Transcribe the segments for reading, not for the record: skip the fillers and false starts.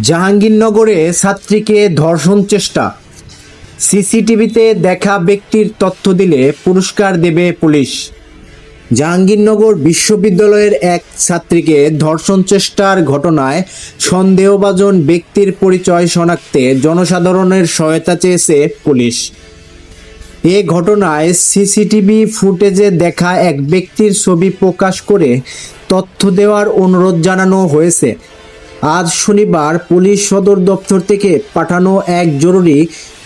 জাহাঙ্গীরনগরে ছাত্রীকে ধর্ষণ চেষ্টা, সিসিটিভিতে দেখা ব্যক্তির তথ্য দিলে পুরস্কার দেবে পুলিশ। জাহাঙ্গীরনগর বিশ্ববিদ্যালয়ের এক ছাত্রীকে ধর্ষণ চেষ্টার ঘটনায় সন্দেহভাজন ব্যক্তির পরিচয় শনাক্তে জনসাধারণের সহায়তা চেয়েছে পুলিশ। এ ঘটনায় সিসিটিভি ফুটেজে দেখা এক ব্যক্তির ছবি প্রকাশ করে তথ্য দেওয়ার অনুরোধ জানানো হয়েছে। আজ শনিবার পুলিশ সদর দপ্তর থেকে পাঠানো এক জরুরি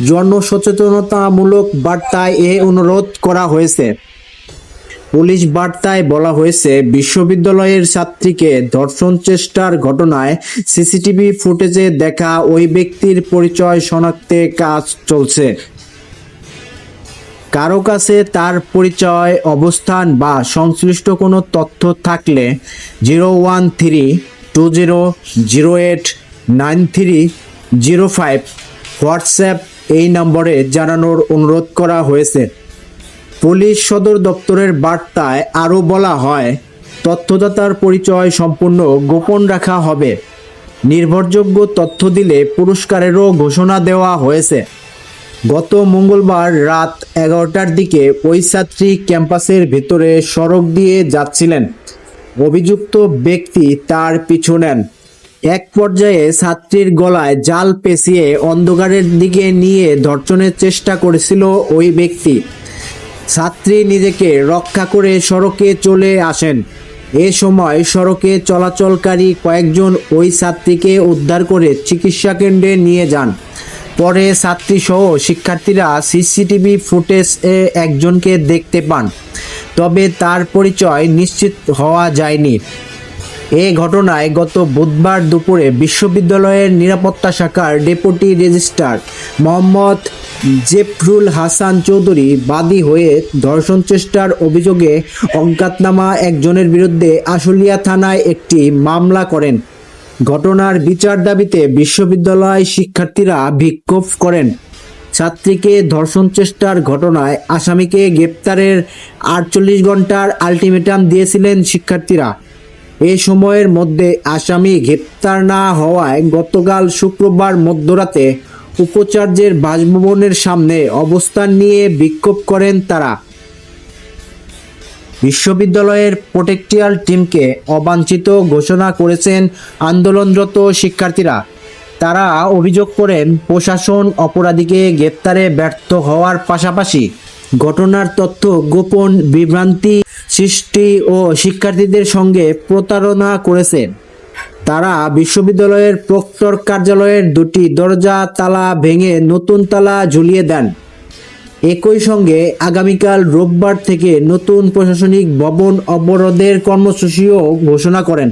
জনসচেতনতামূলক বার্তায় এ অনুরোধ করা হয়েছে। পুলিশ বার্তায় বলা হয়েছে, বিশ্ববিদ্যালয়ের ছাত্রীকে ধর্ষণ চেষ্টার ঘটনায় সিসিটিভি ফুটেজে দেখা ওই ব্যক্তির পরিচয় শনাক্তে কাজ চলছে। কারো কাছে তার পরিচয়, অবস্থান বা সংশ্লিষ্ট কোনো তথ্য থাকলে 013-2008-9305 হোয়াটসঅ্যাপ এই নম্বরে জানানোর অনুরোধ করা হয়েছে। পুলিশ সদর দপ্তরের বার্তায় আরও বলা হয়, তথ্যদাতার পরিচয় সম্পূর্ণ গোপন রাখা হবে। নির্ভরযোগ্য তথ্য দিলে পুরস্কারেরও ঘোষণা দেওয়া হয়েছে। গত মঙ্গলবার রাত 11টার দিকে ওই ছাত্রী ক্যাম্পাসের ভেতরে সড়ক দিয়ে যাচ্ছিলেন। অভিযুক্ত ব্যক্তি তার পিছু নেন। এক পর্যায়ে ছাত্রীর গলায় জাল পেঁচিয়ে অন্ধকারের দিকে নিয়ে ধর্ষণের চেষ্টা করেছিল ওই ব্যক্তি। ছাত্রী নিজেকে রক্ষা করে সড়কে চলে আসেন। এ সময় সড়কে চলাচলকারী কয়েকজন ওই ছাত্রীকে উদ্ধার করে চিকিৎসা কেন্দ্রে নিয়ে যান। পরে ছাত্রীসহ শিক্ষার্থীরা সিসিটিভি ফুটেজে একজনকে দেখতে পান, তবে তার পরিচয় নিশ্চিত হওয়া যায়নি। এ ঘটনায় গত বুধবার দুপুরে বিশ্ববিদ্যালয়ের নিরাপত্তা শাখার ডেপুটি রেজিস্ট্রার মোহাম্মদ জেফরুল হাসান চৌধুরী বাদী হয়ে ধর্ষণ চেষ্টার অভিযোগে অজ্ঞাতনামা একজনের বিরুদ্ধে আশুলিয়া থানায় একটি মামলা করেন। ঘটনার বিচার দাবিতে বিশ্ববিদ্যালয় শিক্ষার্থীরা বিক্ষোভ করেন। ছাত্রীকে ধর্ষণ চেষ্টার ঘটনায় আসামিকে গ্রেপ্তারের 48 ঘন্টার আলটিমেটাম দিয়েছিলেন শিক্ষার্থীরা। এ সময়ের মধ্যে আসামি গ্রেপ্তার না হওয়ায় গতকাল শুক্রবার মধ্যরাতে উপাচার্যের বাসভবনের সামনে অবস্থান নিয়ে বিক্ষোভ করেন তারা। বিশ্ববিদ্যালয়ের প্রোটেক্টিয়াল টিমকে অবাঞ্ছিত ঘোষণা করেছেন আন্দোলনরত শিক্ষার্থীরা। তারা অভিযোগ করেন, প্রশাসন অপরাধীকে গ্রেপ্তারে ব্যর্থ হওয়ার পাশাপাশি ঘটনার তথ্য গোপন, বিভ্রান্তি সৃষ্টি ও শিক্ষার্থীদের সঙ্গে প্রতারণা করেছে। তারা বিশ্ববিদ্যালয়ের প্রক্টর কার্যালয়ের 2টি দরজা তালা ভেঙে নতুন তালা ঝুলিয়ে দেন। একই সঙ্গে আগামীকাল রোববার থেকে নতুন প্রশাসনিক ভবন অবরোধের কর্মসূচিও ঘোষণা করেন।